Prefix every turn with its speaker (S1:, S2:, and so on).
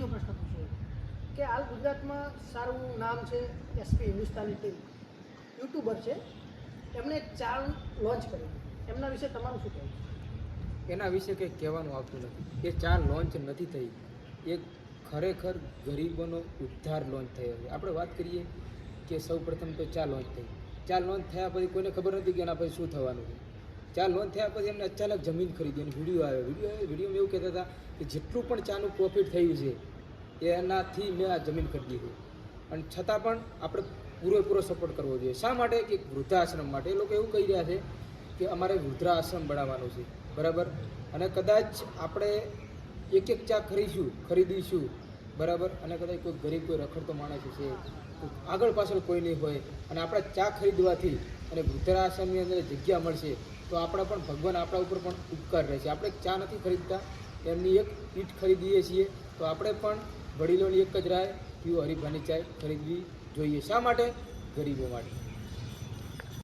S1: બીજો પ્રશ્ન પૂછ્યો કે હાલ ગુજરાતમાં સારું નામ છે એસપી હિન્દુસ્તાની ટીમ યુટ્યુબર છે, એમણે એક ચા લોન્ચ કરી, એમના વિશે તમારું શું કહેવું?
S2: એના વિશે કંઈ કહેવાનું આવતું નથી. એ ચા લોન્ચ નથી થઈ, એ ખરેખર ગરીબોનો ઉદ્ધાર લોન્ચ થયો છે. આપણે વાત કરીએ કે સૌ પ્રથમ તો ચા લોન્ચ થઈ. ચા લોન્ચ થયા પછી કોઈને ખબર નથી કે એના પછી શું થવાનું છે. ચા લોન્ચ થયા પછી એમને અચાનક જમીન ખરીદી અને વિડીયોમાં એવું કહેતા હતા કે જેટલું પણ ચાનું પ્રોફિટ થયું છે એનાથી મેં આ જમીન ખરીદી છે. અને છતાં પણ આપણે પૂરેપૂરો સપોર્ટ કરવો જોઈએ. શા માટે? કે વૃદ્ધાશ્રમ માટે. એ લોકો એવું કહી રહ્યા છે કે અમારે વૃદ્ધાશ્રમ બનાવવાનો છે, બરાબર. અને કદાચ આપણે એક ચા ખરીદીશું, બરાબર. અને કદાચ કોઈ ગરીબ, કોઈ રખડતો માણસ છે, આગળ પાછળ કોઈ નહીં હોય, અને આપણે ચા ખરીદવાથી અને વૃદ્ધાશ્રમની અંદર જગ્યા મળશે તો આપણે પણ ભગવાન આપણા ઉપર પણ ઉપકાર રહેશે. આપણે ચા નથી ખરીદતા, એમની એક ઈંટ ખરીદીએ છીએ, તો આપણે પણ વડીલોની એક જ રાય પીવો હરીફાની ચાય ખરીદવી જોઈએ. શા માટે? ગરીબો માટે.